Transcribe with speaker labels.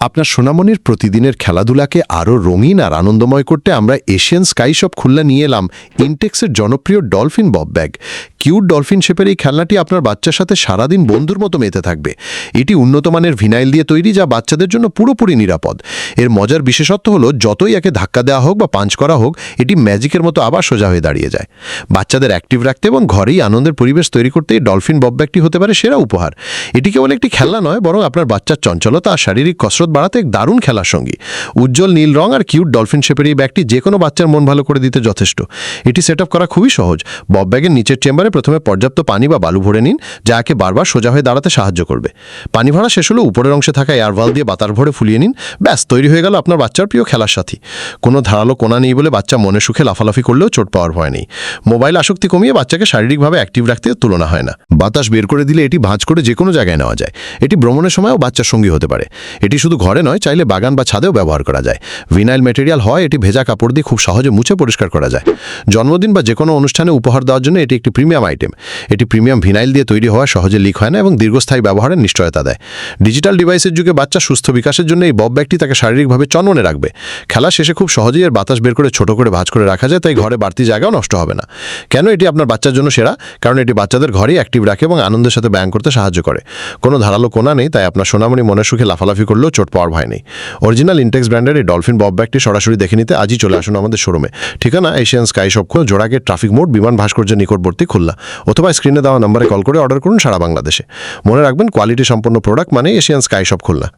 Speaker 1: আপনার সোনামণির প্রতিদিনের খেলাধুলাকে আরও রঙিন আর আনন্দময় করতে আমরা এশিয়ান স্কাই শপ খুলনা নিয়ে এলাম ইনটেক্সের জনপ্রিয় dolphin Bob bag. Cute dolphin শেপের এই খেলনাটি আপনার বাচ্চার সাথে সারাদিন বন্ধুর মতো মেতে থাকবে। এটি উন্নত মানের ভিনাইল দিয়ে তৈরি, যা বাচ্চাদের জন্য পুরোপুরি নিরাপদ। এর মজার বিশেষত্ব হলো, যতই একে ধাক্কা দেওয়া হোক বা পাঞ্চ করা হোক, এটি ম্যাজিকের মতো আবার সোজা হয়ে দাঁড়িয়ে যায়। বাচ্চাদের অ্যাক্টিভ রাখতে এবং ঘরেই আনন্দের পরিবেশ তৈরি করতে এই ডলফিন বব ব্যাগটি হতে পারে সেরা উপহার। এটি কেবল একটি খেলনা নয়, বরং আপনার বাচ্চার চঞ্চলতা আর শারীরিক কসরত বাড়াতে এক দারুণ খেলার সঙ্গী। উজ্জ্বল নীল রং আর কিউট ডলফিন শেপের এই ব্যাগটি যে কোনো বাচ্চার মন ভালো করে দিতে যথেষ্ট। এটি সেট করা খুবই সহজ। বব ব্যাগের নিচের চেম্বারে প্রথমে পর্যাপ্ত পানি বা বালু ভরে নিন, যা একে বারবার সোজা হয়ে দাঁড়াতে সাহায্য করবে। পানি ভরা শেষ হলে উপরের অংশে থাকা এয়ারভাল দিয়ে বাতাস ভরে ফুলিয়ে নিন। ব্যাস, তৈরি হয়ে গেল আপনার বাচ্চার প্রিয় খেলার সাথী। কোনো ধারালো কোনা নেই বলে বাচ্চা মনে সুখে লাফালাফি করলেও চোট পাওয়ার ভয় নেই। মোবাইল আসক্তি কমিয়ে বাচ্চাকে শারীরিকভাবে অ্যাক্টিভ রাখতে তুলনা হয় না। বাতাস বের করে দিলে এটি ভাঁজ করে যে কোনো জায়গায় নেওয়া যায়। এটি ভ্রমণের সময়ও বাচ্চার সঙ্গী হতে পারে। এটি শুধু ঘরে নয়, চাইলে বাগান বা ছাদেও ব্যবহার করা যায়। ভিনাইল ম্যাটেরিয়াল হয়, এটি ভেজা কাপড় দিয়ে খুব সহজে মুছে পরিষ্কার করা যায়। জন্মদিন বা যে কোনো অনুষ্ঠানে উপহার দেওয়ার জন্য এটি একটি প্রিমিয়াম আইটেম। এটি প্রিমিয়াম ভিনাইল দিয়ে তৈরি হওয়া, সহজে লিক হয় না এবং দীর্ঘস্থায়ী ব্যবহারের নিশ্চয়তা দেয়। ডিজিটাল ডিভাইসের যুগে বাচ্চা সুস্থ বিকাশের জন্য এই বব ব্যাগটি তাকে শারীরিকভাবে চনমনে রাখবে। খেলা শেষে খুব সহজেই এর বাতাস বের করে ছোট করে ভাঁজ করে রাখা যায়, তাই ঘরে বাড়তি জায়গাও নষ্ট হবে না। কেন এটি আপনার বাচ্চার জন্য সেরা? কারণ এটি বাচ্চাদের ঘরেই অ্যাক্টিভ রাখে এবং আনন্দের সাথে ব্যায়াম করতে সাহায্য করে। কোনো ধারালো কোনা নেই, তাই আপনার সোনামণি মনের সুখে লাফালাফি করলেও চোট পাওয়ার ভয় নেই। অরিজিনাল ইনটেক্স ব্র্যান্ডের এই ডলফিন বব ব্যাগটি সরাসরি দেখে নিতে আজই চলে আসুন আমাদের শোরুমে। ঠিকানা এশিয়ান স্কাই শপ, জোড়াগে ট্রাফিক মোড়, বিমান ভাস্কর্যের নিকটবর্তী, খুলনা। অথবা স্ক্রিনে দেওয়া নম্বরে কল করে অর্ডার করুন সারা বাংলাদেশে। মনে রাখবেন, কোয়ালিটি সম্পন্ন প্রোডাক্ট মানে এশিয়ান স্কাই শপ খুলনা।